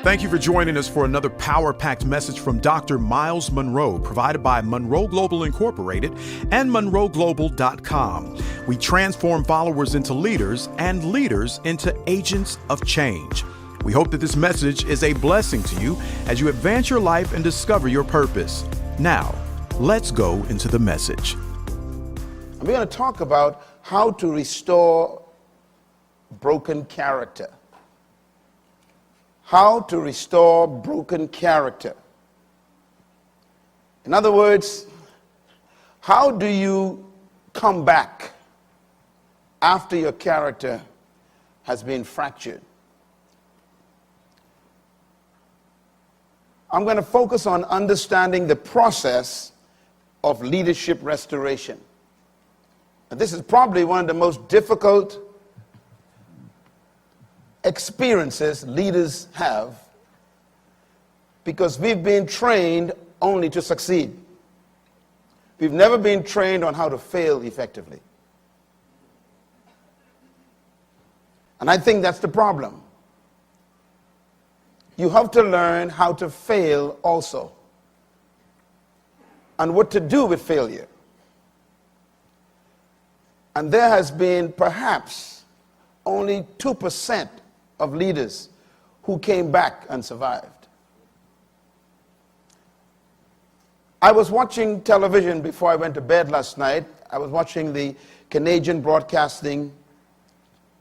Thank you for joining us for another power-packed message from Dr. Myles Munroe, provided by Munroe Global Incorporated and MunroeGlobal.com. We transform followers into leaders and leaders into agents of change. We hope that this message is a blessing to you as you advance your life and discover your purpose. Now, let's go into the message. We're going to talk about how to restore broken character. How to restore broken character. In other words, how do you come back after your character has been fractured? I'm going to focus on understanding the process of leadership restoration. And this is probably one of the most difficult experiences leaders have, because we've been trained only to succeed. We've never been trained on how to fail effectively. And I think that's the problem. You have to learn how to fail also, and what to do with failure. And there has been perhaps only 2% of leaders who came back and survived. I was watching television before I went to bed last night. I was watching the Canadian Broadcasting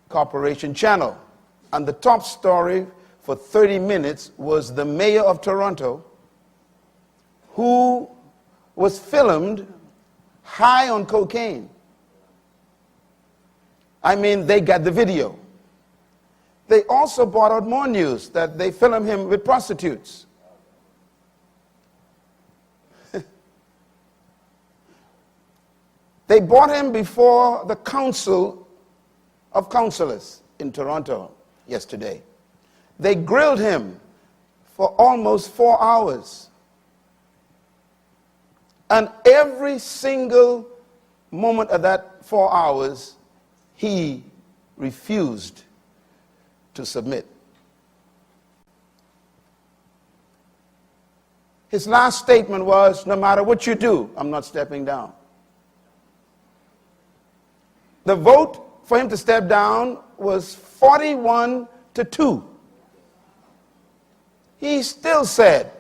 Corporation channel, and the top story for 30 minutes was the mayor of Toronto, who was filmed high on cocaine. I mean, they got the video. They also brought out more news that they filmed him with prostitutes. They brought him before the Council of Councillors in Toronto yesterday. They grilled him for almost 4 hours. And every single moment of that 4 hours, he refused to submit. His last statement was, no matter what you do, I'm not stepping down. The vote for him to step down was 41-2. He still said,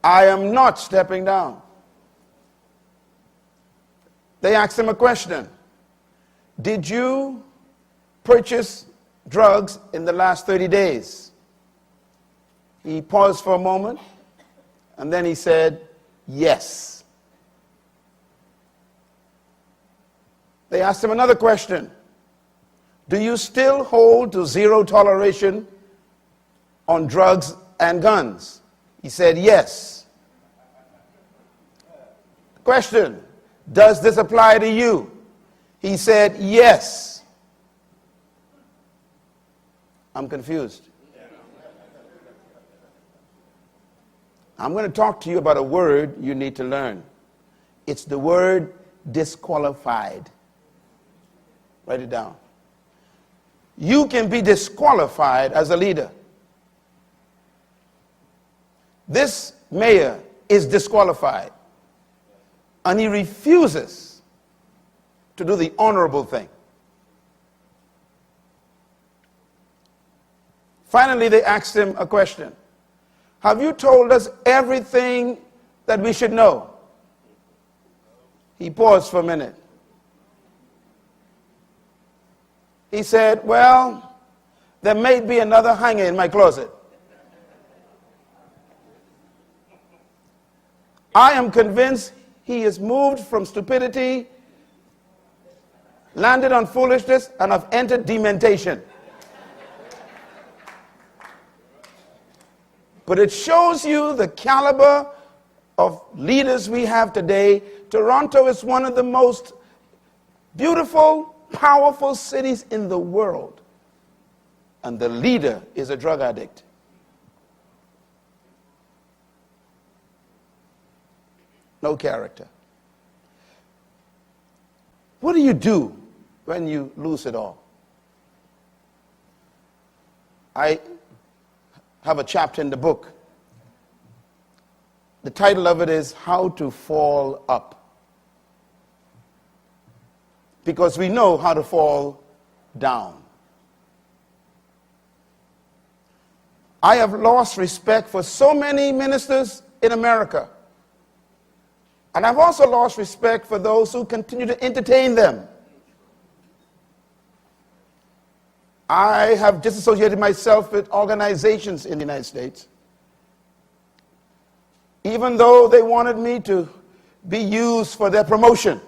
I am not stepping down. They asked him a question. Did you purchase drugs in the last 30 days? He paused for a moment, and then he said, yes. They asked him another question. Do you still hold to zero toleration on drugs and guns? He said, yes. Question, does this apply to you? He said, yes. I'm confused. I'm going to talk to you about a word you need to learn. It's the word disqualified. Write it down. You can be disqualified as a leader. This mayor is disqualified, and he refuses to do the honorable thing. Finally, they asked him a question. Have you told us everything that we should know? He paused for a minute. He said, well, there may be another hanger in my closet. I am convinced he is moved from stupidity, landed on foolishness, and have entered dementation. But it shows you the caliber of leaders we have today. Toronto is one of the most beautiful, powerful cities in the world. And the leader is a drug addict. No character. What do you do when you lose it all? I have a chapter in the book. The title of it is How to Fall Up. Because we know how to fall down. I have lost respect for so many ministers in America. And I've also lost respect for those who continue to entertain them. I have disassociated myself with organizations in the United States, even though they wanted me to be used for their promotion.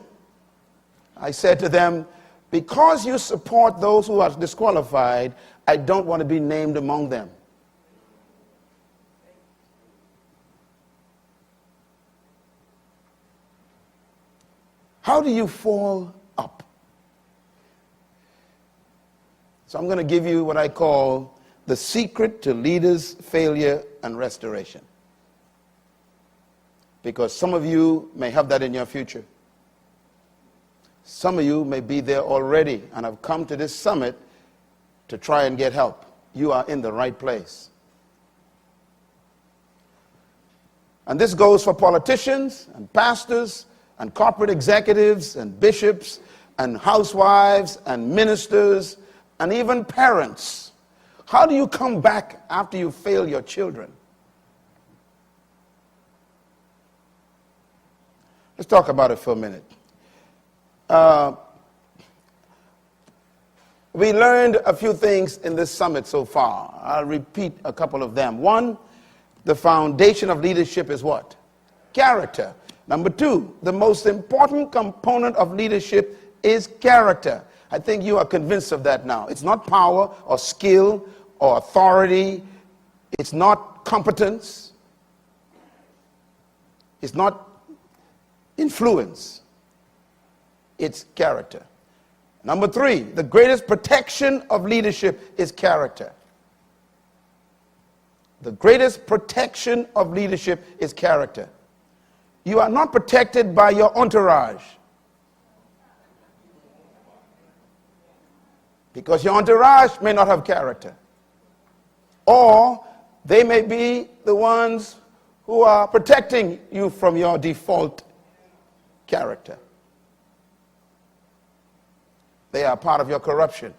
I said to them, because you support those who are disqualified, I don't want to be named among them. How do you fall up? So I'm going to give you what I call the secret to leaders' failure and restoration. Because some of you may have that in your future. Some of you may be there already and have come to this summit to try and get help. You are in the right place. And this goes for politicians and pastors and corporate executives and bishops and housewives and ministers and even parents. How do you come back after you fail your children? Let's talk about it for a minute. We learned a few things in this summit so far. I'll repeat a couple of them. One, the foundation of leadership is what? Character. Number two, the most important component of leadership is character. I think you are convinced of that now. It's not power or skill or authority. It's not competence. It's not influence. It's character. Number three, the greatest protection of leadership is character. The greatest protection of leadership is character. You are not protected by your entourage. Because your entourage may not have character. Or they may be the ones who are protecting you from your default character. They are part of your corruption.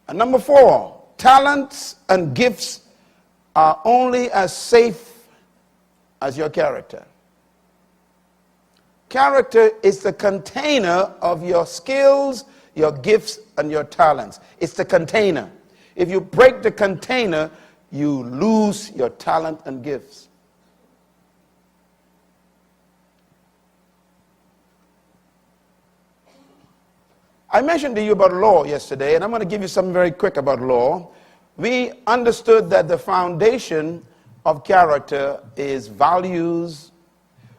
And number four, talents and gifts are only as safe as your character. Character is the container of your skills, your gifts, and your talents. It's the container. If you break the container, you lose your talent and gifts. I mentioned to you about law yesterday, and I'm going to give you something very quick about law. We understood that the foundation of character is values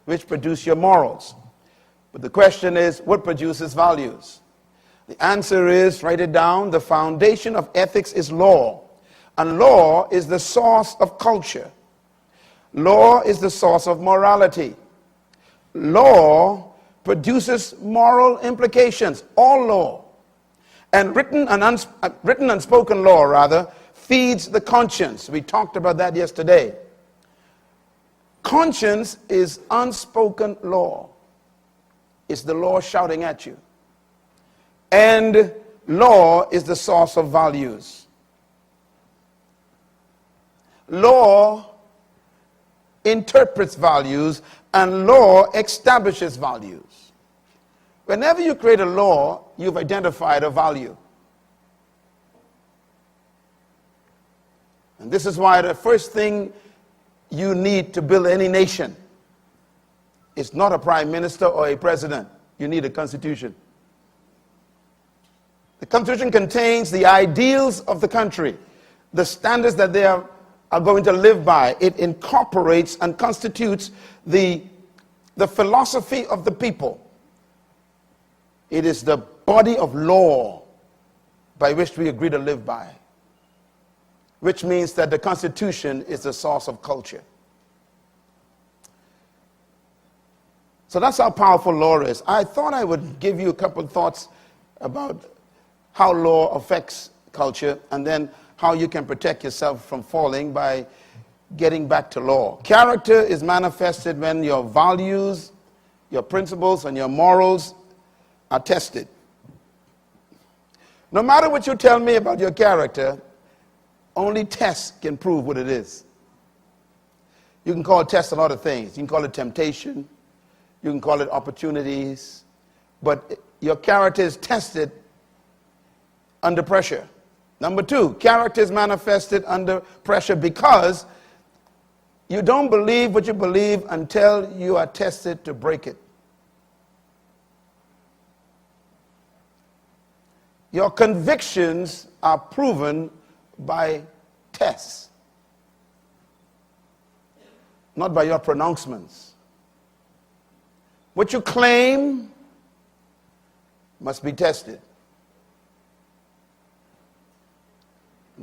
which produce your morals. But the question is, what produces values? The answer is, write it down, the foundation of ethics is law. And law is the source of culture. Law is the source of morality. Law produces moral implications, all law. And written and spoken law, rather, feeds the conscience. We talked about that yesterday. Conscience is unspoken law. It's the law shouting at you. And law is the source of values. Law interprets values, and law establishes values. Whenever you create a law, you've identified a value. And this is why the first thing you need to build any nation is not a prime minister or a president. You need a constitution. The constitution contains the ideals of the country, the standards that they are going to live by. It incorporates and constitutes the philosophy of the people. It is the body of law by which we agree to live by, which means that the Constitution is the source of culture. So that's how powerful law is. I thought I would give you a couple of thoughts about how law affects culture, and then how you can protect yourself from falling by getting back to law. Character is manifested when your values, your principles, and your morals are tested. No matter what you tell me about your character, only tests can prove what it is. You can call tests a lot of things. You can call it temptation. You can call it opportunities. But your character is tested under pressure. Number two, character is manifested under pressure because you don't believe what you believe until you are tested to break it. Your convictions are proven by tests, not by your pronouncements. What you claim must be tested.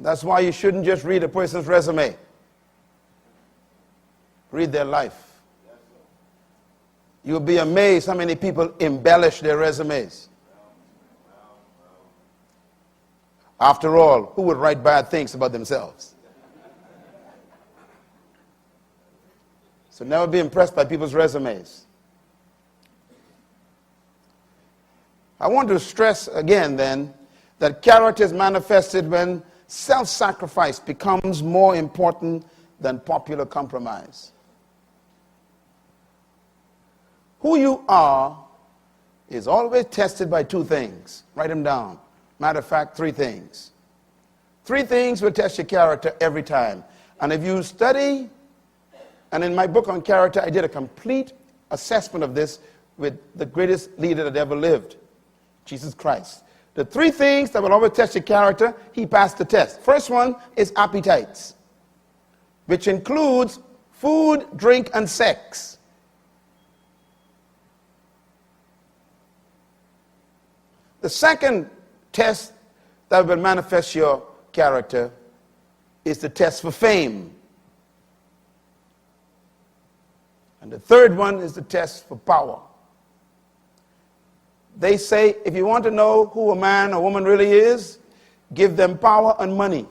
That's why you shouldn't just read a person's resume. Read their life. You'll be amazed how many people embellish their resumes. After all, who would write bad things about themselves? So never be impressed by people's resumes. I want to stress again then that character is manifested when self-sacrifice becomes more important than popular compromise. Who you are is always tested by two things. Write them down. Matter of fact, three things. Three things will test your character every time. And if you study, and in my book on character, I did a complete assessment of this with the greatest leader that ever lived, Jesus Christ. The three things that will always test your character, he passed the test. First one is appetites, which includes food, drink, and sex. The second test that will manifest your character is the test for fame. And the third one is the test for power. They say if you want to know who a man or woman really is, give them power and money.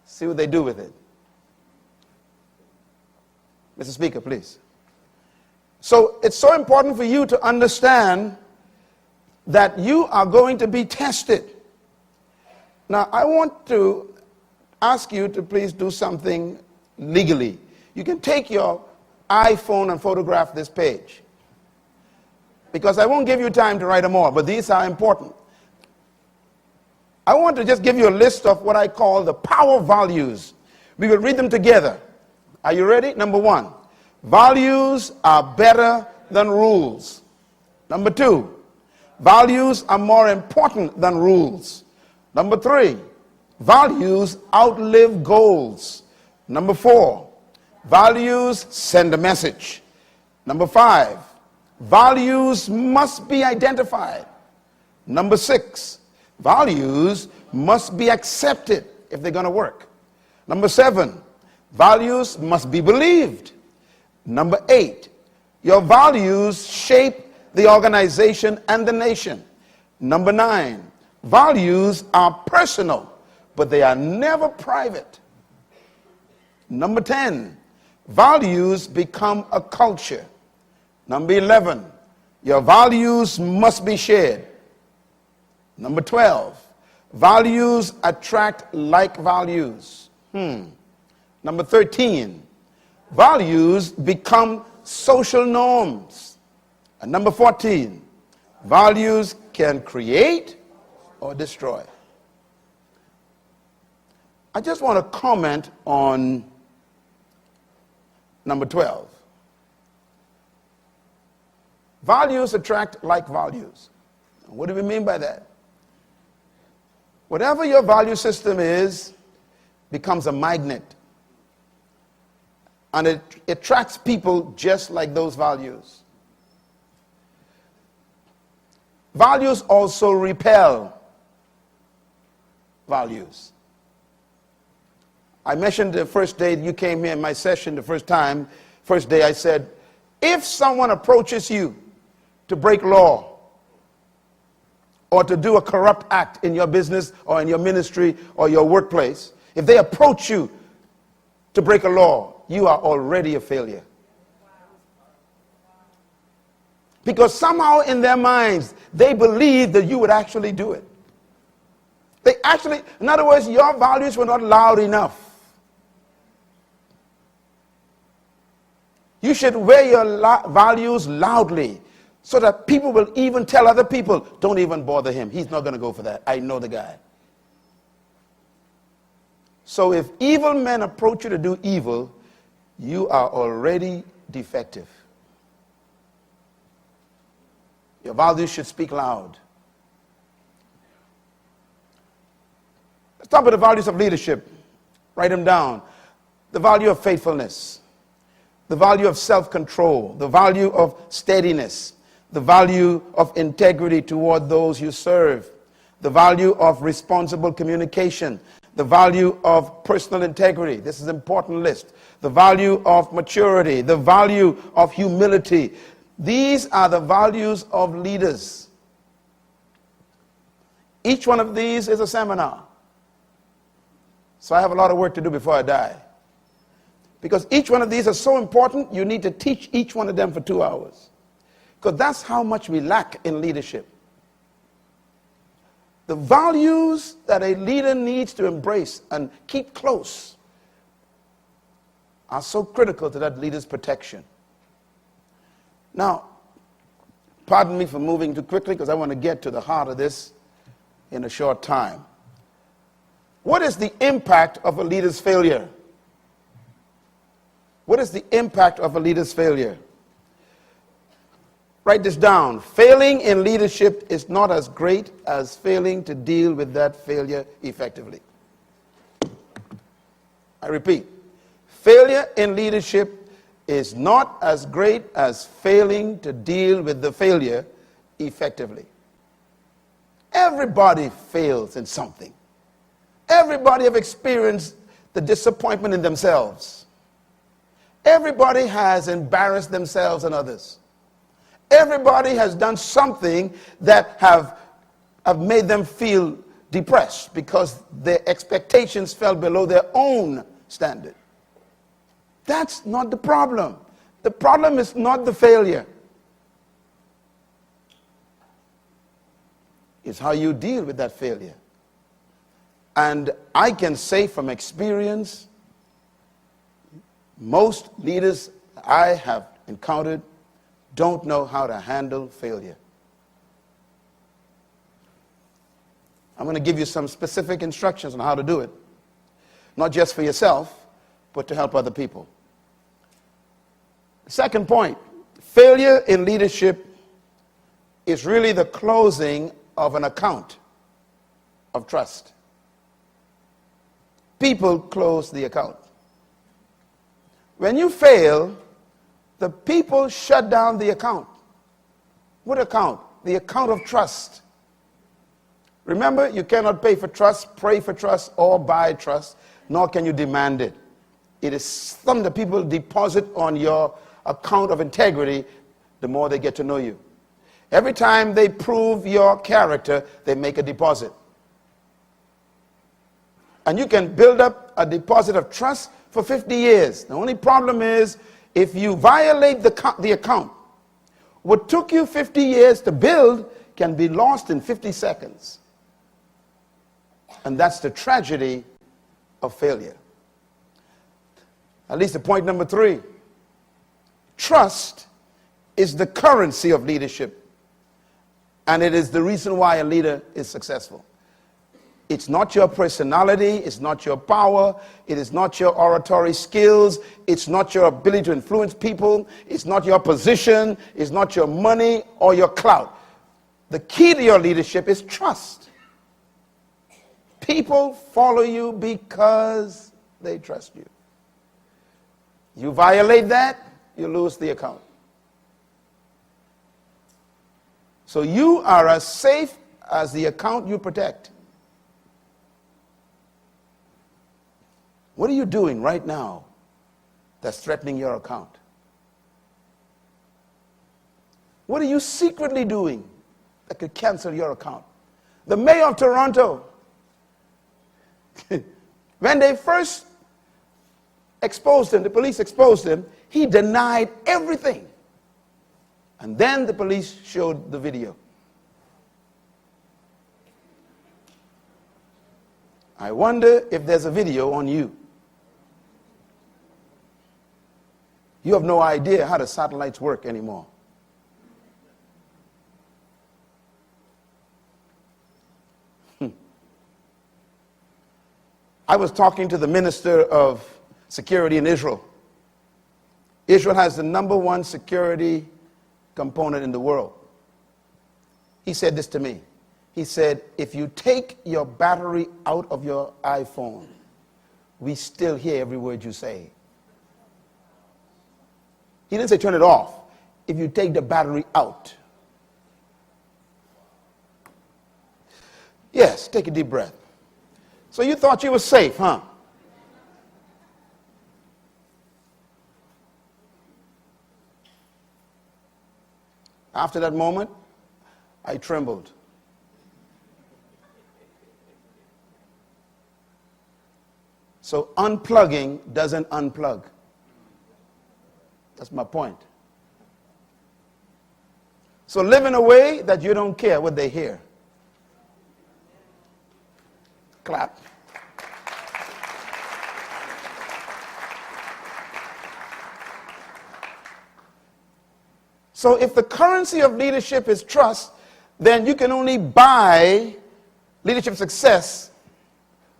See what they do with it. Mr. Speaker, please. So it's so important for you to understand that you are going to be tested. Now, I want to ask you to please do something legally. You can take your iPhone and photograph this page, because I won't give you time to write them all, but these are important. I want to just give you a list of what I call the power values. We will read them together. Are you ready? Number one, values are better than rules. Number two, values are more important than rules. Number three, values outlive goals. Number four, values send a message. Number five, values must be identified. Number six, values must be accepted if they're going to work. Number seven, values must be believed. Number eight, your values shape the organization and the nation. Number nine, values are personal, but they are never private. Number 10, values become a culture. Number 11, your values must be shared. Number 12, values attract like values. Number 13, values become social norms. And number 14, values can create or destroy. I just want to comment on number 12. Values attract like values. What do we mean by that? Whatever your value system is becomes a magnet. And it attracts people just like those values. Values also repel values. I mentioned the first day you came here in my session, the first day I said, if someone approaches you to break law, or to do a corrupt act in your business or in your ministry or your workplace, if they approach you to break a law, you are already a failure. Because somehow in their minds, they believe that you would actually do it. In other words, your values were not loud enough. You should wear your values loudly so that people will even tell other people, don't even bother him. He's not going to go for that. I know the guy. So if evil men approach you to do evil, you are already defective. Your values should speak loud. Let's talk about the values of leadership. Write them down. The value of faithfulness, the value of self-control, the value of steadiness, the value of integrity toward those you serve, the value of responsible communication, the value of personal integrity. This is an important list. The value of maturity, the value of humility. These are the values of leaders. Each one of these is a seminar. So I have a lot of work to do before I die. Because each one of these is so important, you need to teach each one of them for 2 hours. Because that's how much we lack in leadership. The values that a leader needs to embrace and keep close are so critical to that leader's protection. Now, pardon me for moving too quickly because I want to get to the heart of this in a short time. What is the impact of a leader's failure? What is the impact of a leader's failure? Write this down. Failing in leadership is not as great as failing to deal with that failure effectively. I repeat, failure in leadership is not as great as failing to deal with the failure effectively. Everybody fails in something. Everybody have experienced the disappointment in themselves. Everybody has embarrassed themselves and others. Everybody has done something that have made them feel depressed because their expectations fell below their own standard. That's not the problem. The problem is not the failure. It's how you deal with that failure. And I can say from experience, most leaders I have encountered don't know how to handle failure. I'm going to give you some specific instructions on how to do it. Not just for yourself, but to help other people. Second point, failure in leadership is really the closing of an account of trust. People close the account. When you fail, the people shut down the account. What account? The account of trust. Remember, you cannot pay for trust, pray for trust, or buy trust, nor can you demand it. It is something that people deposit on your account of integrity the more they get to know you. Every time they prove your character, they make a deposit. And you can build up a deposit of trust for 50 years. The only problem is if you violate the account, what took you 50 years to build can be lost in 50 seconds. And that's the tragedy of failure. At least the point number 3. Trust is the currency of leadership. And it is the reason why a leader is successful. It's not your personality, it's not your power, it is not your oratory skills, it's not your ability to influence people, it's not your position, it's not your money or your clout. The key to your leadership is trust. People follow you because they trust you. You violate that, you lose the account. So you are as safe as the account you protect. What are you doing right now that's threatening your account? What are you secretly doing that could cancel your account? The mayor of Toronto, when they first exposed him, the police exposed him, he denied everything. And then the police showed the video. I wonder if there's a video on you. You have no idea how the satellites work anymore. I was talking to the Minister of Security in Israel. Israel has the #1 security component in the world. He said this to me. He said, if you take your battery out of your iPhone, we still hear every word you say. He didn't say turn it off. If you take the battery out. Yes, take a deep breath. So you thought you were safe, huh? After that moment, I trembled. So unplugging doesn't unplug. That's my point. So live in a way that you don't care what they hear. Clap. So if the currency of leadership is trust, then you can only buy leadership success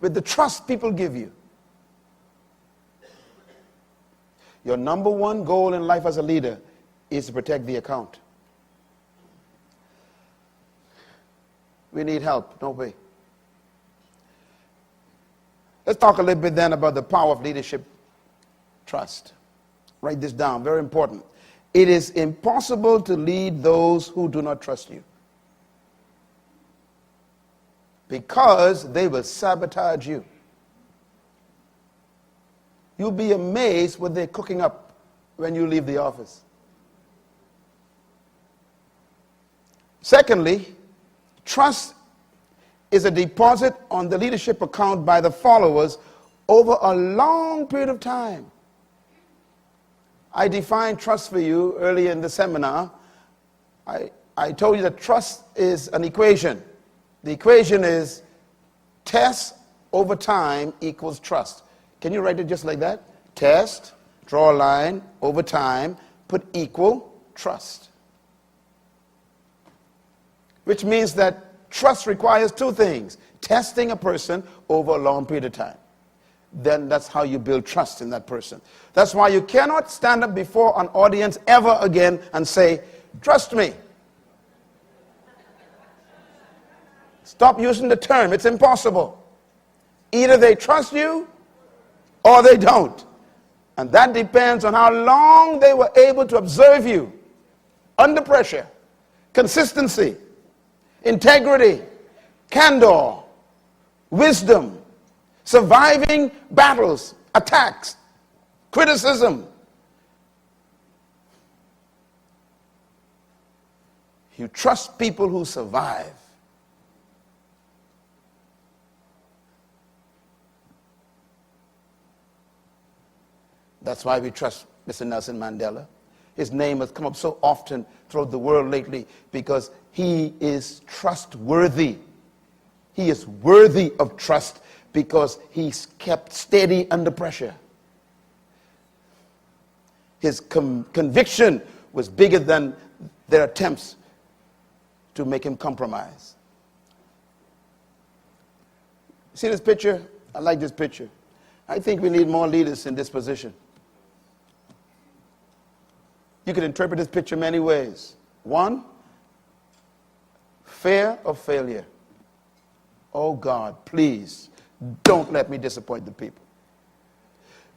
with the trust people give you. Your #1 goal in life as a leader is to protect the account. We need help, don't we? Let's talk a little bit then about the power of leadership trust. Write this down, very important. It is impossible to lead those who do not trust you, because they will sabotage you. You'll be amazed what they're cooking up when you leave the office. Secondly, trust is a deposit on the leadership account by the followers over a long period of time. I defined trust for you earlier in the seminar. I told you that trust is an equation. The equation is test over time equals trust. Can you write it just like that? Test, draw a line, over time, put equal, trust. Which means that trust requires two things. Testing a person over a long period of time. Then that's how you build trust in that person. That's why you cannot stand up before an audience ever again and say, trust me. Stop using the term. It's impossible. Either they trust you or they don't. And that depends on how long they were able to observe you under pressure. Consistency, integrity, candor, wisdom, surviving battles, attacks, criticism. You trust people who survive. That's why we trust Mr. Nelson Mandela. His name has come up so often throughout the world lately because he is trustworthy. He is worthy of trust because he's kept steady under pressure. His conviction was bigger than their attempts to make him compromise. See this picture? I like this picture. I think we need more leaders in this position. You can interpret this picture many ways. One, fear of failure. Oh God, please, don't let me disappoint the people.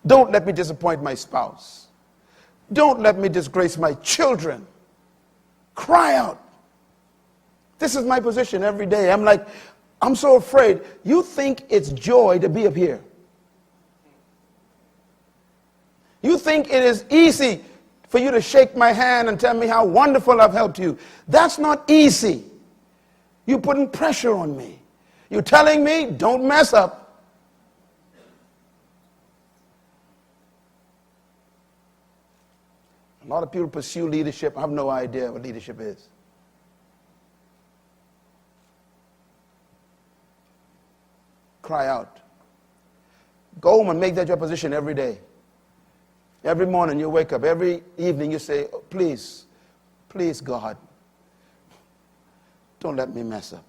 Don't let me disappoint my spouse. Don't let me disgrace my children. Cry out. This is my position every day. I'm like, I'm so afraid. You think it's joy to be up here. You think it is easy for you to shake my hand and tell me how wonderful I've helped you. That's not easy. You're putting pressure on me. You're telling me, don't mess up. A lot of people pursue leadership, have no idea what leadership is. Cry out. Go home and make that your position every day. Every morning you wake up, every evening you say, oh, please, please God, don't let me mess up.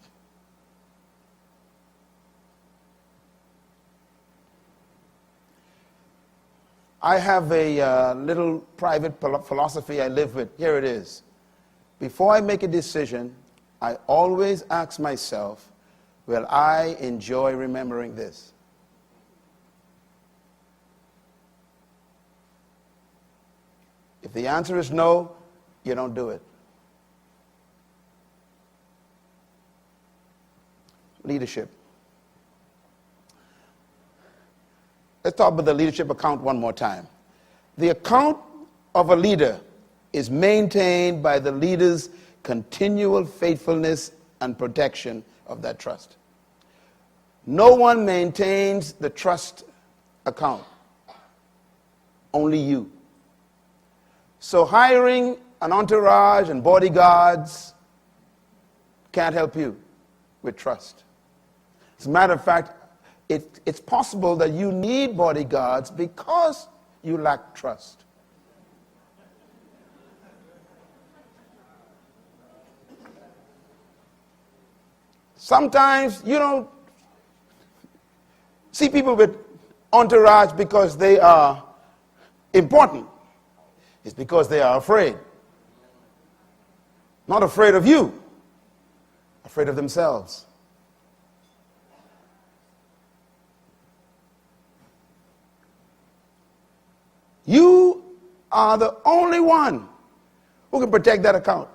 I have a little private philosophy I live with. Here it is. Before I make a decision, I always ask myself, will I enjoy remembering this? If the answer is no, you don't do it. Leadership. Let's talk about the leadership account one more time. The account of a leader is maintained by the leader's continual faithfulness and protection of that trust. No one maintains the trust account, only you. So hiring an entourage and bodyguards can't help you with trust. As a matter of fact, it's possible that you need bodyguards because you lack trust. Sometimes you don't see people with entourage because they are important. It's because they are afraid. Not afraid of you, afraid of themselves. You are the only one who can protect that account.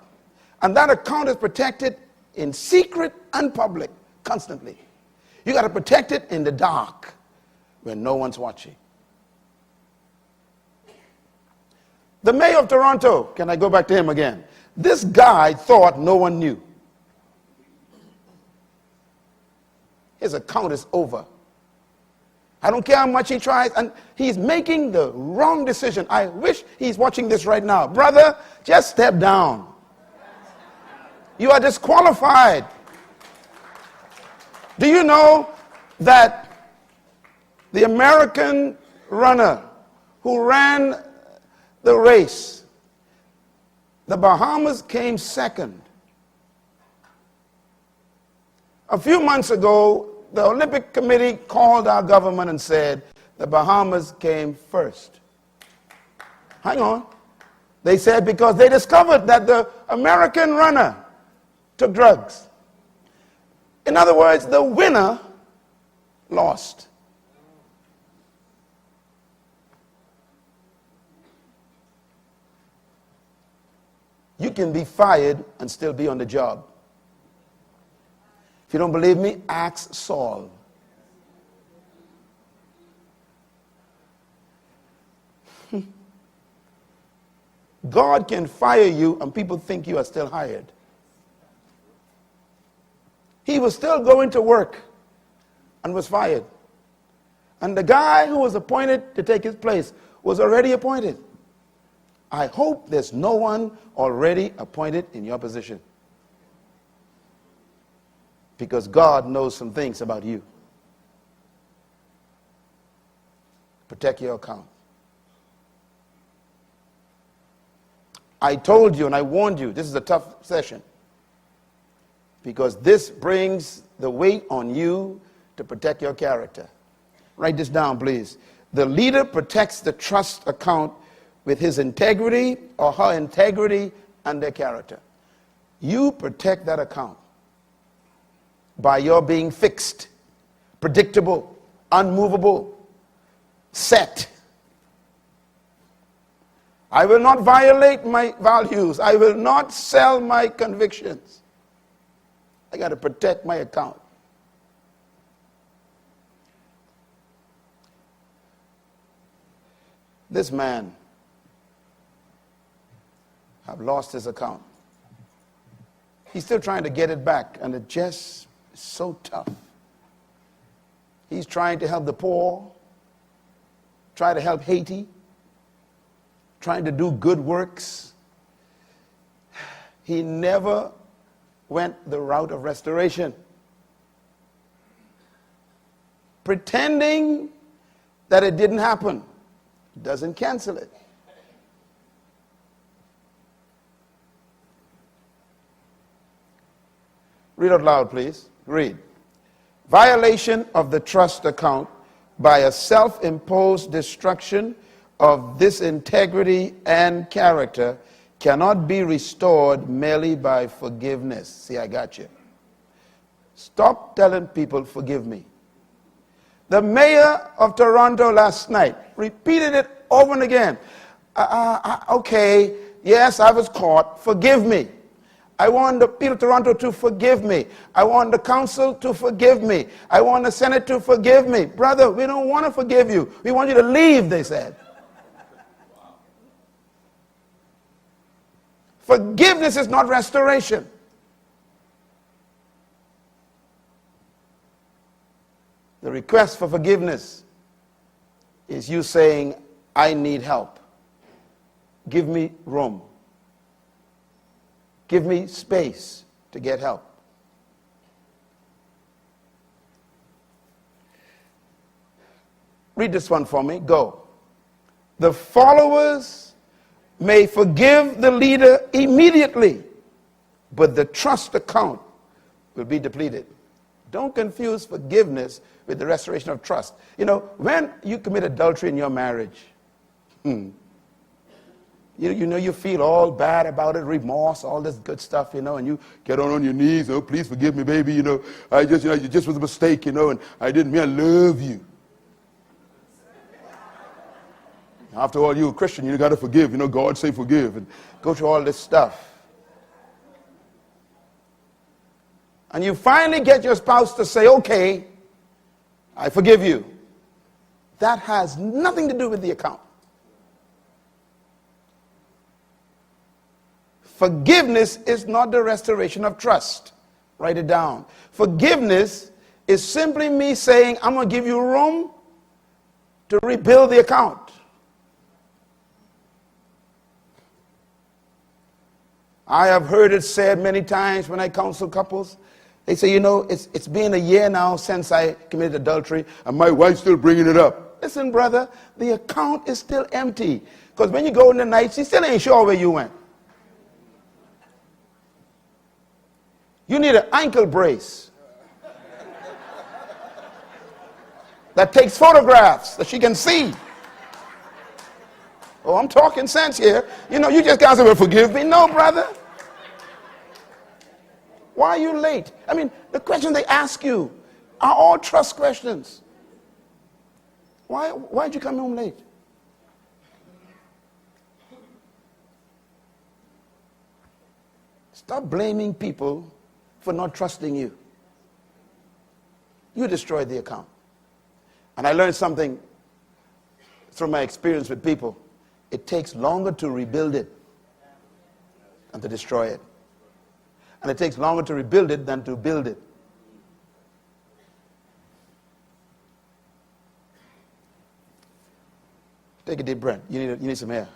And that account is protected in secret and public, constantly. You got to protect it in the dark when no one's watching. The mayor of Toronto, can I go back to him again? This guy thought no one knew. His account is over. I don't care how much he tries, and he's making the wrong decision. I wish he's watching this right now. Brother, just step down. You are disqualified. Do you know that the American runner who ran the race, the Bahamas came second? A few months ago, the Olympic Committee called our government and said the Bahamas came first. Hang on. They said because they discovered that the American runner took drugs. In other words, the winner lost. You can be fired and still be on the job. If you don't believe me, ask Saul. God can fire you and people think you are still hired. He was still going to work and was fired. And the guy who was appointed to take his place was already appointed. I hope there's no one already appointed in your position. Because God knows some things about you. Protect your account. I told you and I warned you, this is a tough session. Because this brings the weight on you to protect your character. Write this down, please. The leader protects the trust account with his integrity or her integrity and their character. You protect that account by your being fixed, predictable, unmovable, set. I will not violate my values. I will not sell my convictions. I got to protect my account. This man have lost his account. He's still trying to get it back, and it just is so tough. He's trying to help the poor, try to help Haiti, trying to do good works. He never went the route of restoration. Pretending that it didn't happen doesn't cancel it. Read out loud, please. Read. Violation of the trust account by a self-imposed destruction of this integrity and character cannot be restored merely by forgiveness. See, I got you. Stop telling people, forgive me. The mayor of Toronto last night repeated it over and again. Okay, yes, I was caught. Forgive me. I want the people of Toronto to forgive me. I want the council to forgive me. I want the Senate to forgive me. Brother, we don't want to forgive you. We want you to leave, they said. Forgiveness is not restoration. The request for forgiveness is you saying, I need help. Give me room. Give me space to get help. Read this one for me. Go. The followers may forgive the leader immediately, but the trust account will be depleted. Don't confuse forgiveness with the restoration of trust. You know, when you commit adultery in your marriage, you know, you feel all bad about it, remorse, all this good stuff, you know, and you get on your knees, oh, please forgive me, baby, you know, it just was a mistake, you know, and I didn't mean I love you. After all, you're a Christian, you got to forgive, you know, God say forgive, and go through all this stuff. And you finally get your spouse to say, okay, I forgive you. That has nothing to do with the account. Forgiveness is not the restoration of trust. Write it down. Forgiveness is simply me saying, I'm going to give you room to rebuild the account. I have heard it said many times when I counsel couples. They say, you know, it's been a year now since I committed adultery, and my wife's still bringing it up. Listen, brother, the account is still empty. Because when you go in the night, she still ain't sure where you went. You need an ankle brace that takes photographs that she can see. Oh, I'm talking sense here. You know, you just can't say, well, forgive me. No, brother. Why are you late? I mean, the questions they ask you are all trust questions. Why'd you come home late? Stop blaming people for not trusting you. You destroyed the account. And I learned something through my experience with people. It takes longer to rebuild it than to destroy it. And it takes longer to rebuild it than to build it. Take a deep breath. You need some air.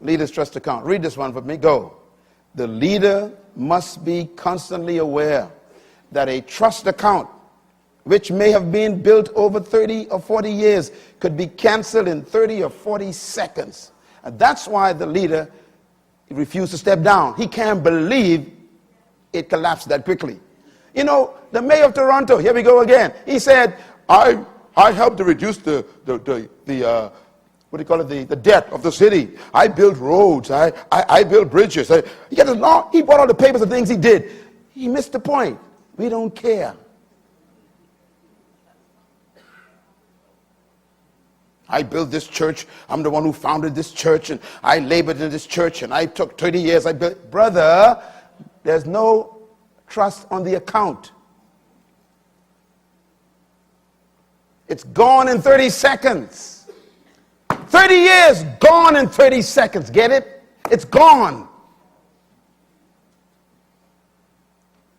Leader's trust account. Read this one for me. Go. The leader must be constantly aware that a trust account, which may have been built over 30 or 40 years, could be canceled in 30 or 40 seconds. And that's why the leader refused to step down. He can't believe it collapsed that quickly. You know, the mayor of Toronto, here we go again. He said, I helped to reduce the debt of the city. I built roads. I built bridges. He brought all the papers of things he did. He missed the point. We don't care. I built this church. I'm the one who founded this church, and I labored in this church, and I took 30 years. I built. Brother, there's no trust on the account. It's gone in 30 seconds. 30 years, gone in 30 seconds. Get it? It's gone.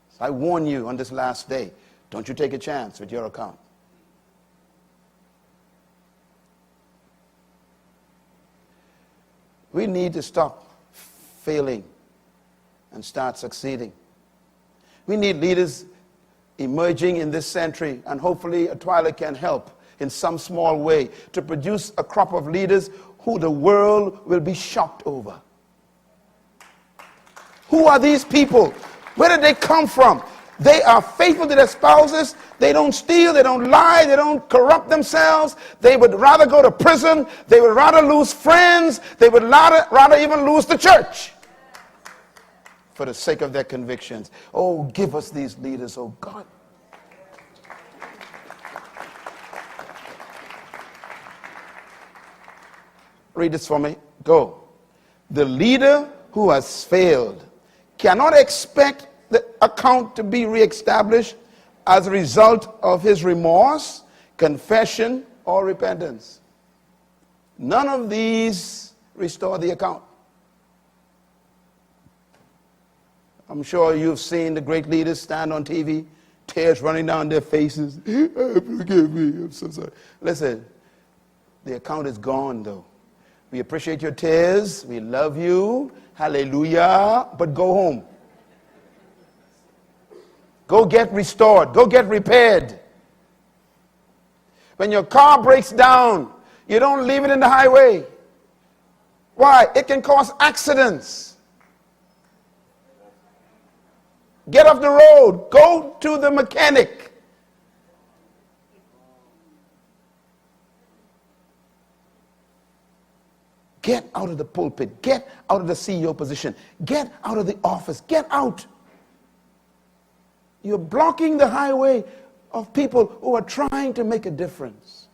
So I warn you on this last day, don't you take a chance with your account. We need to stop failing and start succeeding. We need leaders emerging in this century, and hopefully Atwila can help in some small way to produce a crop of leaders who the world will be shocked over. Who are these people? Where did they come from? They are faithful to their spouses. They don't steal. They don't lie. They don't corrupt themselves. They would rather go to prison. They would rather lose friends. They would rather even lose the church for the sake of their convictions. Oh, give us these leaders, oh God. Read this for me. Go. The leader who has failed cannot expect the account to be reestablished as a result of his remorse, confession, or repentance. None of these restore the account. I'm sure you've seen the great leaders stand on TV, tears running down their faces. Forgive me, I'm so sorry. Listen, the account is gone though. We appreciate your tears. We love you. Hallelujah. But go home. Go get restored. Go get repaired. When your car breaks down, you don't leave it in the highway. Why? It can cause accidents. Get off the road. Go to the mechanic. Get out of the pulpit. Get out of the CEO position. Get out of the office. Get out. You're blocking the highway of people who are trying to make a difference.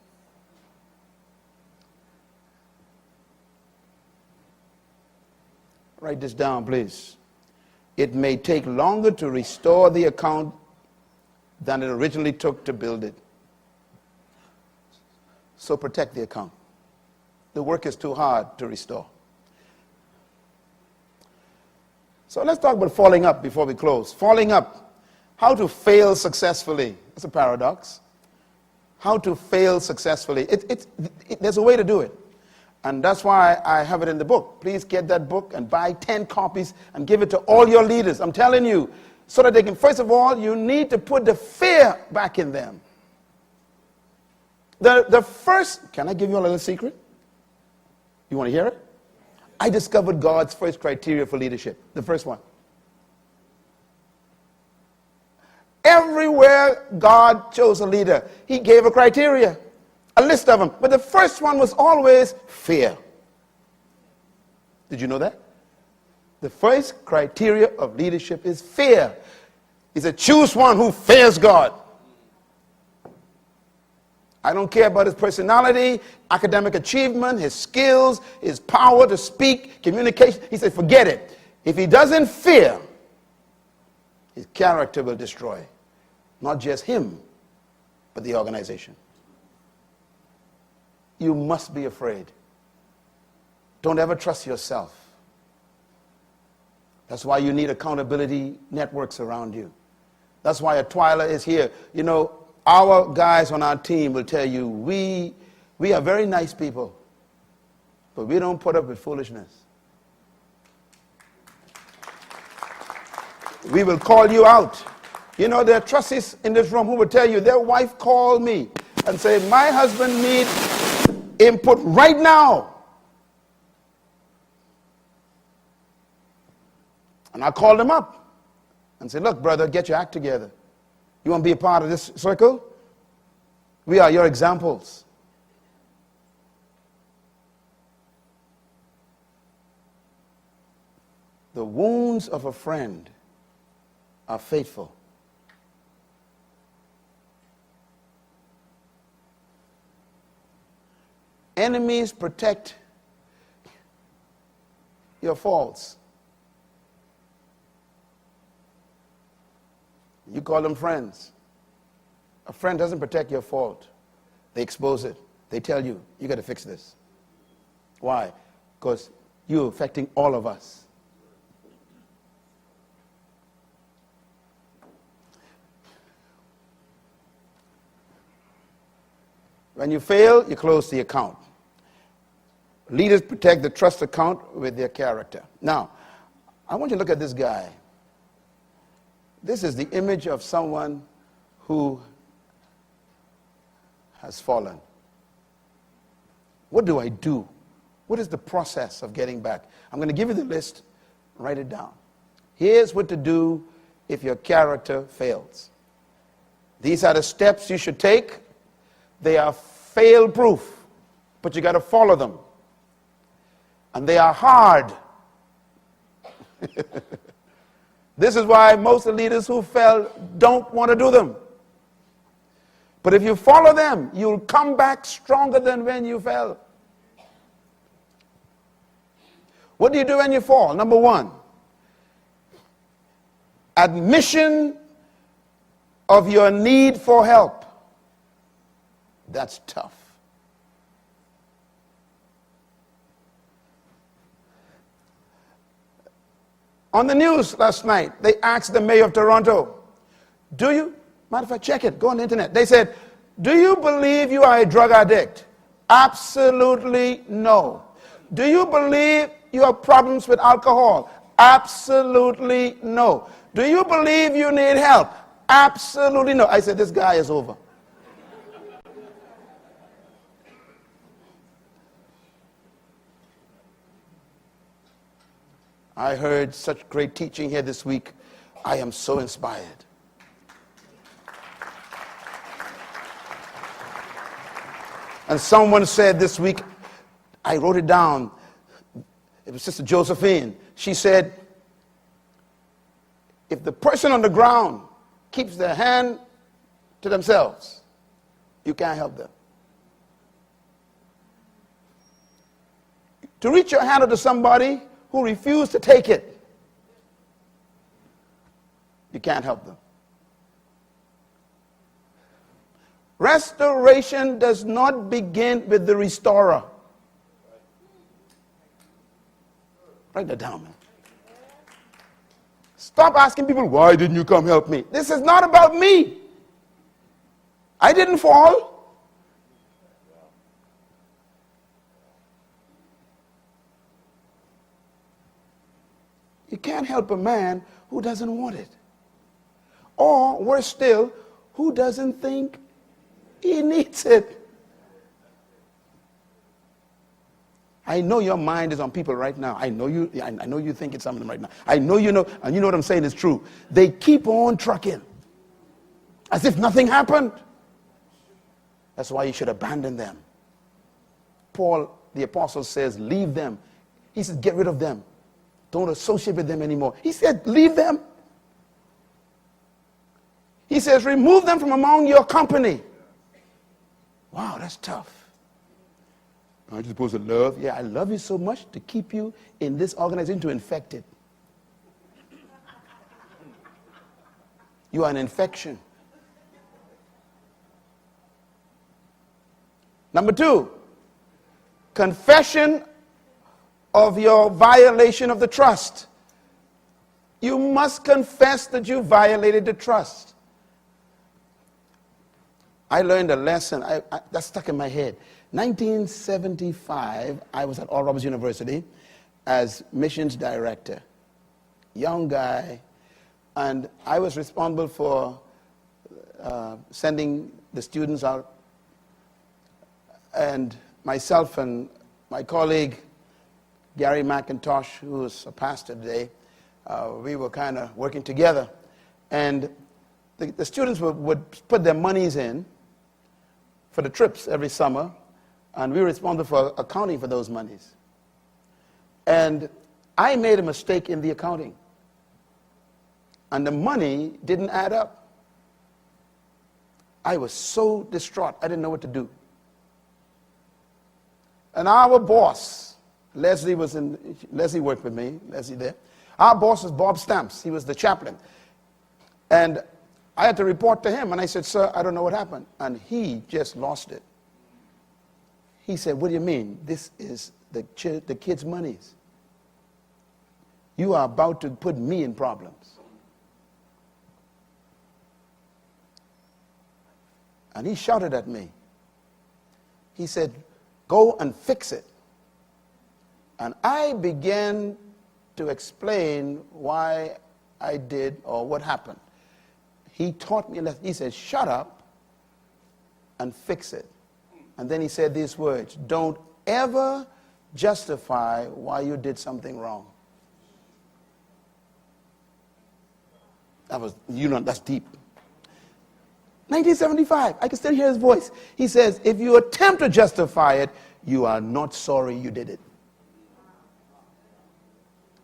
Write this down, please. It may take longer to restore the account than it originally took to build it. So protect the account. The work is too hard to restore. So let's talk about falling up before we close. Falling up. How to fail successfully. It's a paradox. How to fail successfully. There's a way to do it. And that's why I have it in the book. Please get that book and buy 10 copies and give it to all your leaders. I'm telling you, so that they can, first of all, you need to put the fear back in them. The first, can I give you a little secret? You want to hear it? I discovered God's first criteria for leadership. The first one. Everywhere God chose a leader, he gave a criteria, a list of them. But the first one was always fear. Did you know that? The first criteria of leadership is fear. He said, choose one who fears God. I don't care about his personality, academic achievement, his skills, his power to speak, communication. He said, forget it. If he doesn't fear, his character will destroy. Not just him, but the organization. You must be afraid. Don't ever trust yourself. That's why you need accountability networks around you. That's why Atwila is here. You know, our guys on our team will tell you, we are very nice people, but we don't put up with foolishness. We will call you out. You know, there are trustees in this room who will tell you their wife called me and said, my husband needs input right now. And I called him up and said, look, brother, get your act together. You want to be a part of this circle? We are your examples. The wounds of a friend are faithful. Enemies protect your faults. You call them friends. A friend doesn't protect your fault. They expose it. They tell you, you got to fix this. Why? Because you're affecting all of us. When you fail, you close the account. Leaders protect the trust account with their character. Now, I want you to look at this guy. This is the image of someone who has fallen. What do I do? What is the process of getting back? I'm going to give you the list. Write it down. Here's what to do if your character fails. These are the steps you should take. They are fail-proof, but you got to follow them. And they are hard. This is why most of the leaders who fell don't want to do them. But if you follow them, you'll come back stronger than when you fell. What do you do when you fall? Number one, admission of your need for help. That's tough. On the news last night, they asked the mayor of Toronto, matter of fact, check it, go on the internet. They said, do you believe you are a drug addict? Absolutely no. Do you believe you have problems with alcohol? Absolutely no. Do you believe you need help? Absolutely no. I said, this guy is over. I heard such great teaching here this week. I am so inspired. And someone said this week, I wrote it down, it was Sister Josephine. She said, if the person on the ground keeps their hand to themselves, you can't help them. To reach your hand out to somebody who refuse to take it, you can't help them. Restoration does not begin with the restorer. Write that down, man. Stop asking people, why didn't you come help me? This is not about me. I didn't fall. You can't help a man who doesn't want it. Or, worse still, who doesn't think he needs it. I know your mind is on people right now. I know you think it's something right now. I know you know, and you know what I'm saying is true. They keep on trucking as if nothing happened. That's why you should abandon them. Paul, the apostle, says, leave them. He says, get rid of them. Don't associate with them anymore. He said, leave them. He says, remove them from among your company. Wow, that's tough. Aren't you supposed to love? Yeah, I love you so much to keep you in this organization, to infect it. You are an infection. Number two, confession of your violation of the trust. You must confess that you violated the trust. I learned a lesson that stuck in my head. 1975, I was at Oral Roberts University as missions director. Young guy, and I was responsible for sending the students out. And myself and my colleague, Gary McIntosh, who is a pastor today, we were kind of working together. And the students would put their monies in for the trips every summer, and we were responsible for accounting for those monies. And I made a mistake in the accounting, and the money didn't add up. I was so distraught, I didn't know what to do. And our boss, Leslie worked with me, Leslie there. Our boss was Bob Stamps. He was the chaplain. And I had to report to him, and I said, sir, I don't know what happened. And he just lost it. He said, what do you mean? This is the kids' monies. You are about to put me in problems. And he shouted at me. He said, go and fix it. And I began to explain why I did or what happened. He taught me, he said, shut up and fix it. And then he said these words, don't ever justify why you did something wrong. That was, that's deep. 1975, I can still hear his voice. He says, if you attempt to justify it, you are not sorry you did it.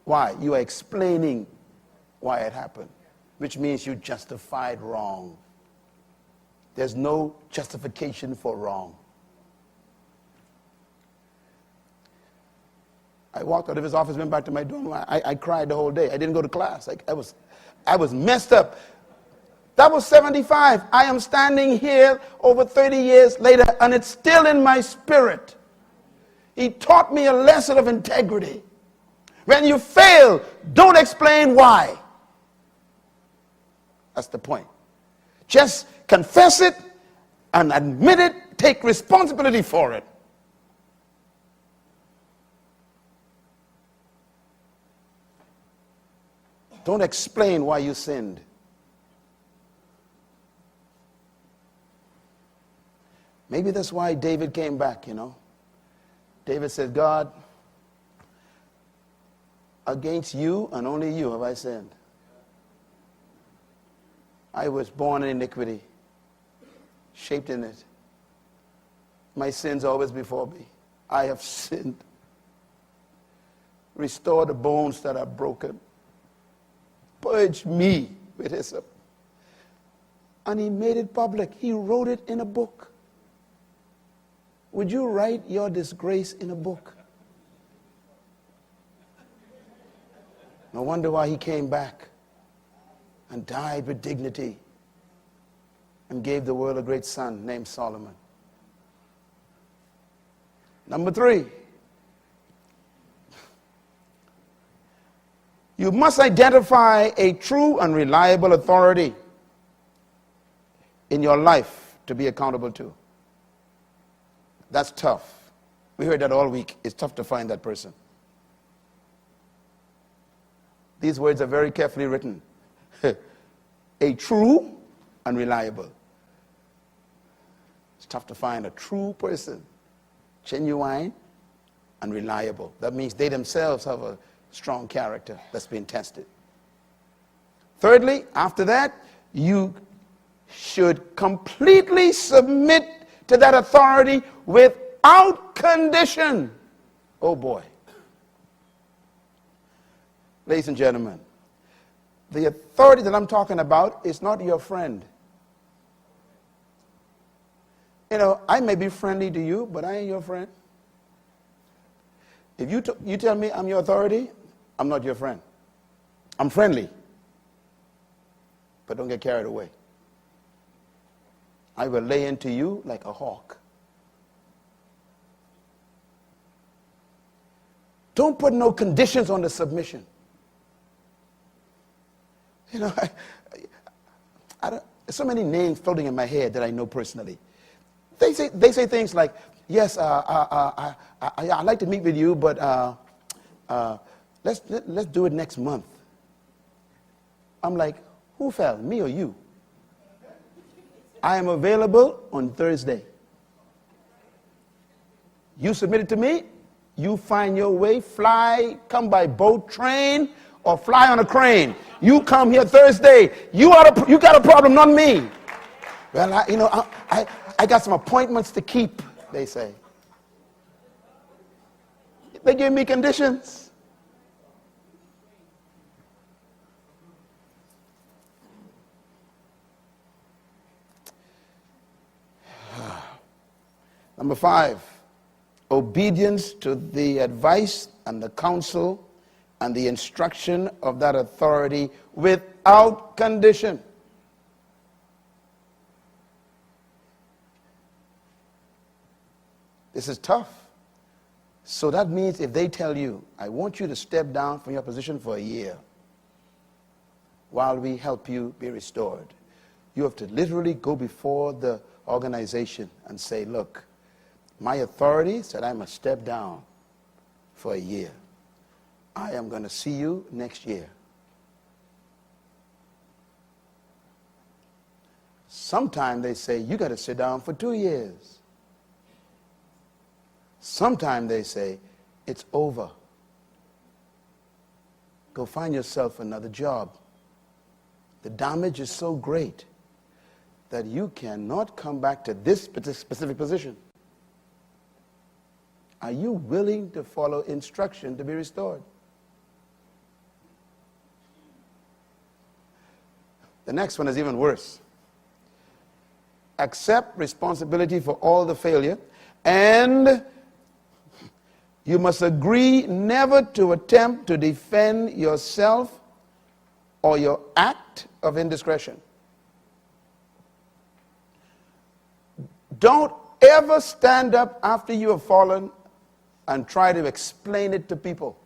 Why? You are explaining why it happened, which means you justified wrong. There's no justification for wrong. I walked out of his office, went back to my dorm. I cried the whole day. I didn't go to class. I was messed up. That was 75. I am standing here over 30 years later, and it's still in my spirit. He taught me a lesson of integrity. When you fail, don't explain why. That's the point. Just confess it and admit it. Take responsibility for it. Don't explain why you sinned. Maybe that's why David came back, David said, God, against you and only you have I sinned. I was born in iniquity, shaped in it. My sins always before me. I have sinned. Restore the bones that are broken. Purge me with hyssop. And he made it public. He wrote it in a book. Would you write your disgrace in a book? No wonder why he came back and died with dignity and gave the world a great son named Solomon. Number 3, you must identify a true and reliable authority in your life to be accountable to. That's tough. We heard that all week. It's tough to find that person. These words are very carefully written. A true and reliable. It's tough to find a true person, genuine and reliable. That means they themselves have a strong character that's been tested. Thirdly, after that, you should completely submit to that authority without condition. Oh boy. Ladies and gentlemen, the authority that I'm talking about is not your friend. I may be friendly to you, but I ain't your friend. If you tell me I'm your authority, I'm not your friend. I'm friendly, but don't get carried away. I will lay into you like a hawk. Don't put no conditions on the submission. I don't, there's so many names floating in my head that I know personally. They say things like, yes, I'd like to meet with you, but let's do it next month. I'm like, who fell, me or you? I am available on Thursday. You submit it to me, you find your way, fly, come by boat, train, or fly on a crane. You come here Thursday. You got a problem, not me. Well, I got some appointments to keep, they say. They give me conditions. Number 5, obedience to the advice and the counsel and the instruction of that authority without condition. This is tough. So that means if they tell you, I want you to step down from your position for a year while we help you be restored, you have to literally go before the organization and say, look, my authority said I must step down for a year. I am going to see you next year. Sometimes they say, you got to sit down for 2 years. Sometimes they say, it's over. Go find yourself another job. The damage is so great that you cannot come back to this specific position. Are you willing to follow instruction to be restored? The next one is even worse. Accept responsibility for all the failure, and you must agree never to attempt to defend yourself or your act of indiscretion. Don't ever stand up after you have fallen and try to explain it to people.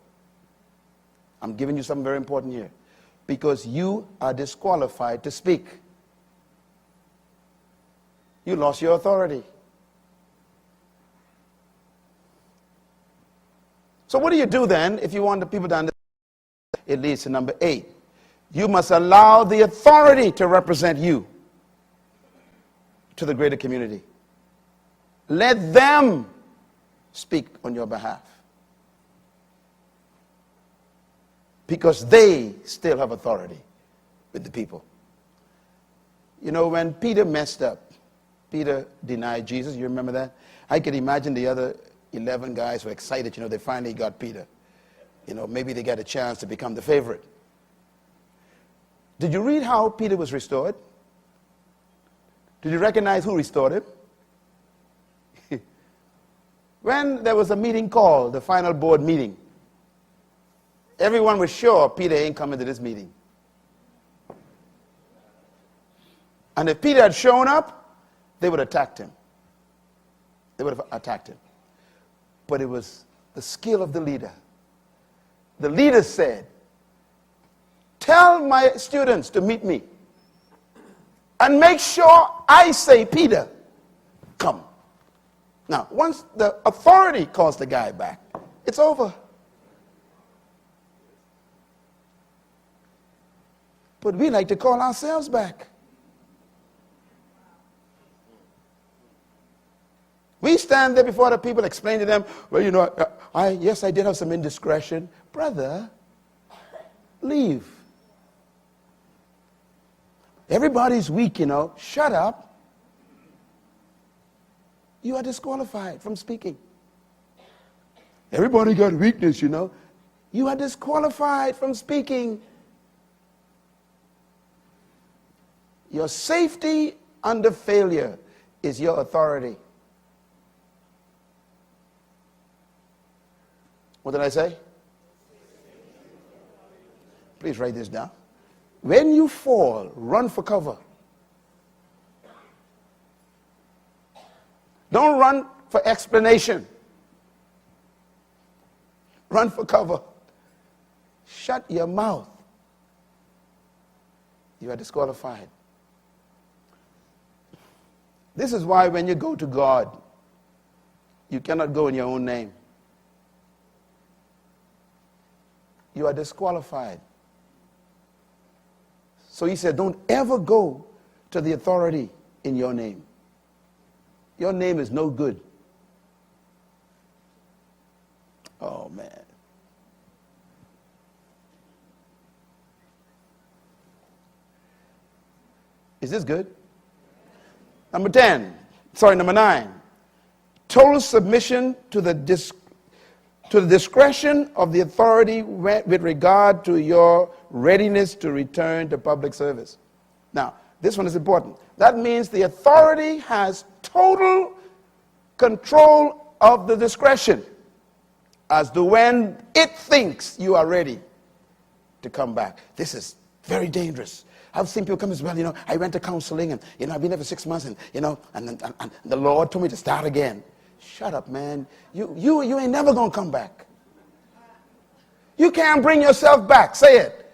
I'm giving you something very important here, because you are disqualified to speak. You lost your authority. So what do you do then if you want the people to understand? It leads to number 8. You must allow the authority to represent you to the greater community. Let them speak on your behalf, because they still have authority with the people. You know, when Peter messed up, Peter denied Jesus. You remember that? I could imagine the other 11 guys were excited. You know, they finally got Peter. You know, maybe they got a chance to become the favorite. Did you read how Peter was restored? Did you recognize who restored him? When there was a meeting called, the final board meeting, everyone was sure Peter ain't coming to this meeting. And if Peter had shown up, they would have attacked him. They would have attacked him. But it was the skill of the leader. The leader said, tell my students to meet me and make sure I say, Peter, come. Now, once the authority calls the guy back, it's over. But we like to call ourselves back. We stand there before the people, explain to them, well, you know, yes, I did have some indiscretion. Brother, leave. Everybody's weak, you know. Shut up. You are disqualified from speaking. Everybody got weakness, you know. You are disqualified from speaking. Your safety under failure is your authority. What did I say? Please write this down. When you fall, run for cover. Don't run for explanation. Run for cover. Shut your mouth. You are disqualified. This is why when you go to God, you cannot go in your own name. You are disqualified. So he said, don't ever go to the authority in your name. Your name is no good. Oh, man. Is this good? Number 9. Total submission to the discretion of the authority with regard to your readiness to return to public service. Now, this one is important. That means the authority has total control of the discretion as to when it thinks you are ready to come back. This is very dangerous. I've seen people come as well, you know, I went to counseling and, you know, I've been there for 6 months and, you know, and the Lord told me to start again. Shut up, man. You ain't never going to come back. You can't bring yourself back. Say it.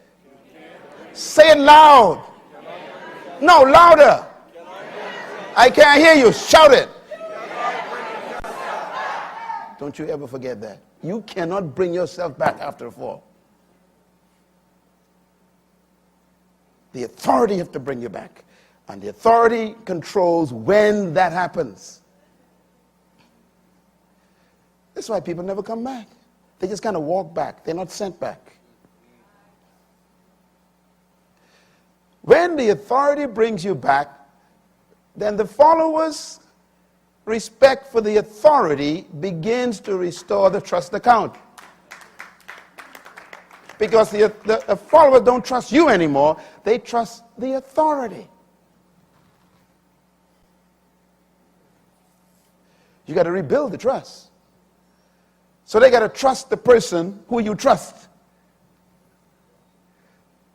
Say it loud. No, louder. I can't hear you. Shout it. Don't you ever forget that. You cannot bring yourself back after a fall. The authority has to bring you back. And the authority controls when that happens. That's why people never come back. They just kind of walk back. They're not sent back. When the authority brings you back, then the followers' respect for the authority begins to restore the trust account. Because the followers don't trust you anymore. They trust the authority. You got to rebuild the trust. So they got to trust the person who you trust.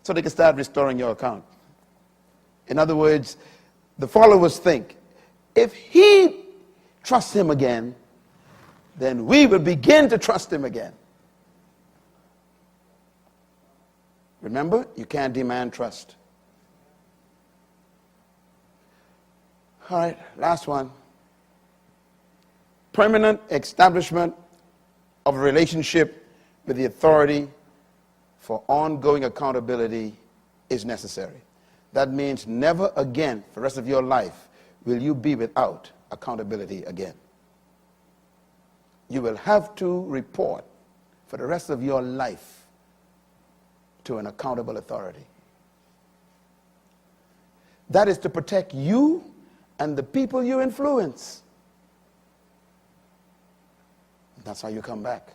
So they can start restoring your account. In other words, the followers think, if he trusts him again, then we will begin to trust him again. Remember, you can't demand trust. All right, last one. Permanent establishment of a relationship with the authority for ongoing accountability is necessary. That means never again, for the rest of your life, will you be without accountability again. You will have to report for the rest of your life to an accountable authority. That is to protect you and the people you influence. That's how you come back.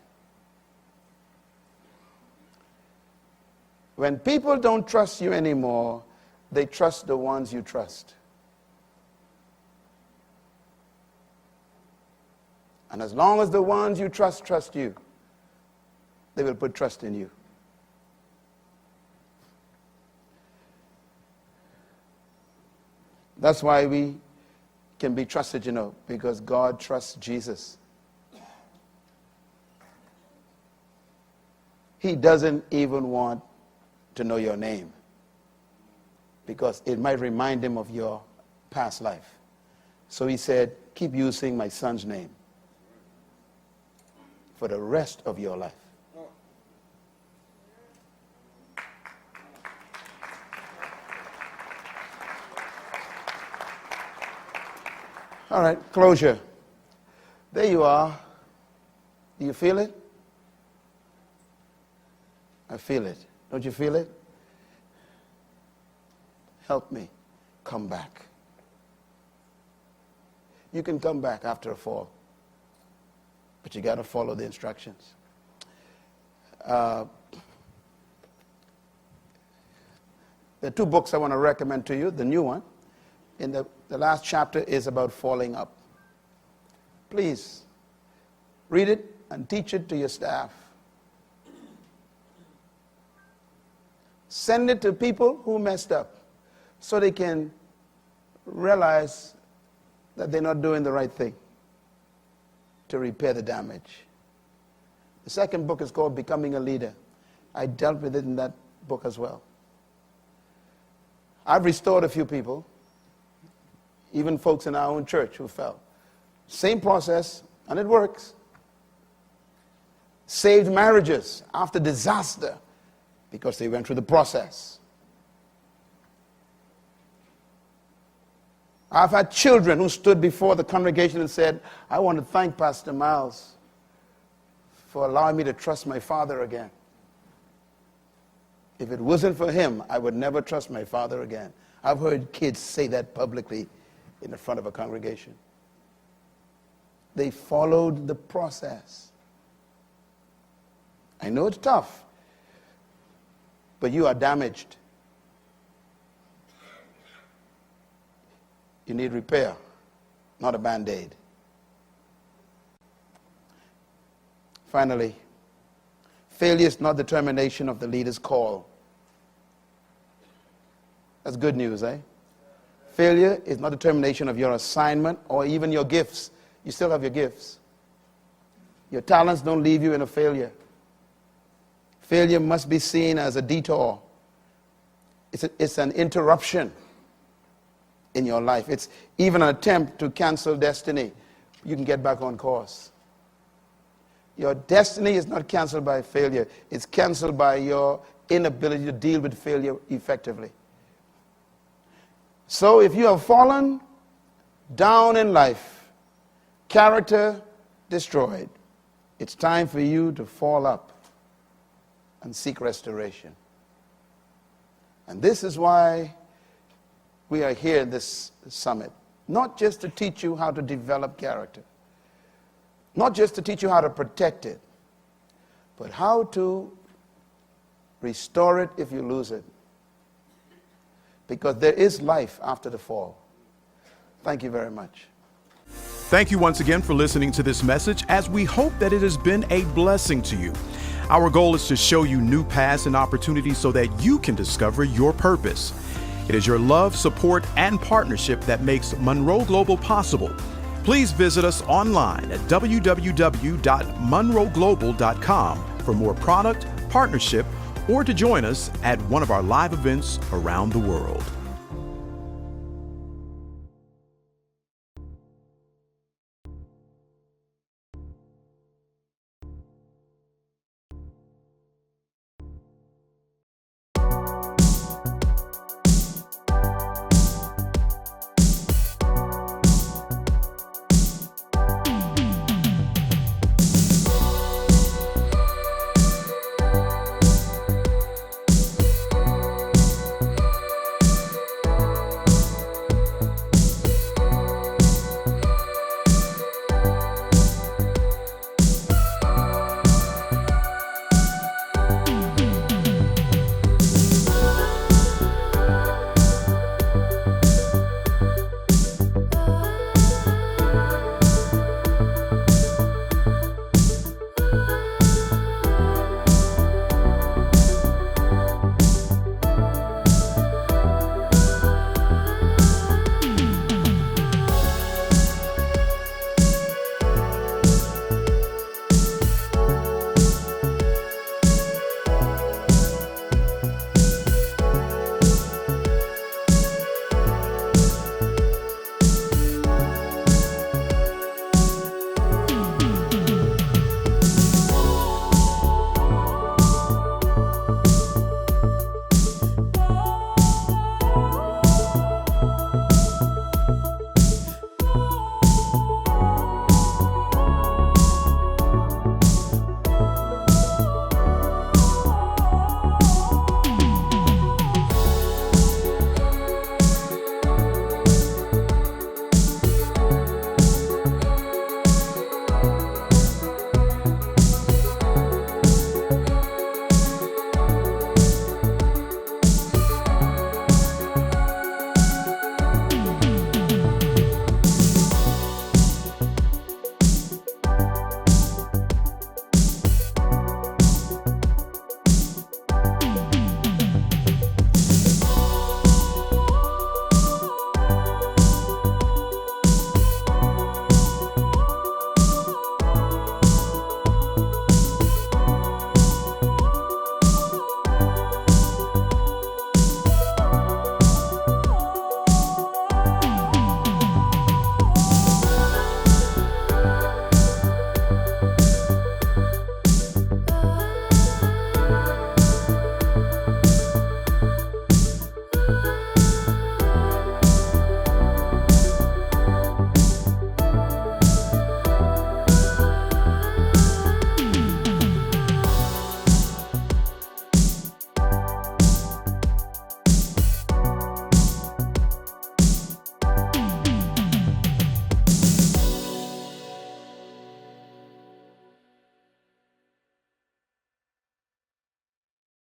When people don't trust you anymore, they trust the ones you trust. And as long as the ones you trust you, they will put trust in you. That's why we can be trusted, because God trusts Jesus. He doesn't even want to know your name because it might remind him of your past life. So he said, keep using my son's name for the rest of your life. All right, closure. There you are. Do you feel it? I feel it. Don't you feel it? Help me come back. You can come back after a fall, but you got to follow the instructions. There are two books I want to recommend to you. The new one, in the last chapter, is about falling up. Please read it and teach it to your staff. Send it to people who messed up so they can realize that they're not doing the right thing to repair the damage. The second book is called Becoming a Leader. I dealt with it in that book as well. I've restored a few people, even folks in our own church who fell. Same process, and it works. Saved marriages after disaster because they went through the process. I've had children who stood before the congregation and said, I want to thank Pastor Myles for allowing me to trust my father again. If it wasn't for him, I would never trust my father again. I've heard kids say that publicly in the front of a congregation. They followed the process. I know it's tough, but you are damaged. You need repair, not a Band-Aid. Finally, failure is not determination of the leader's call. That's good news, eh? Failure is not determination of your assignment or even your gifts. You still have your gifts. Your talents don't leave you in a failure. Failure must be seen as a detour. It's an interruption in your life. It's even an attempt to cancel destiny. You can get back on course. Your destiny is not canceled by failure. It's canceled by your inability to deal with failure effectively. So if you have fallen down in life, character destroyed, it's time for you to fall up and seek restoration. And this is why we are here at this summit. Not just to teach you how to develop character, not just to teach you how to protect it, but how to restore it if you lose it. Because there is life after the fall. Thank you very much. Thank you once again for listening to this message, as we hope that it has been a blessing to you. Our goal is to show you new paths and opportunities so that you can discover your purpose. It is your love, support, and partnership that makes Munroe Global possible. Please visit us online at www.MunroeGlobal.com for more product, partnership, or to join us at one of our live events around the world.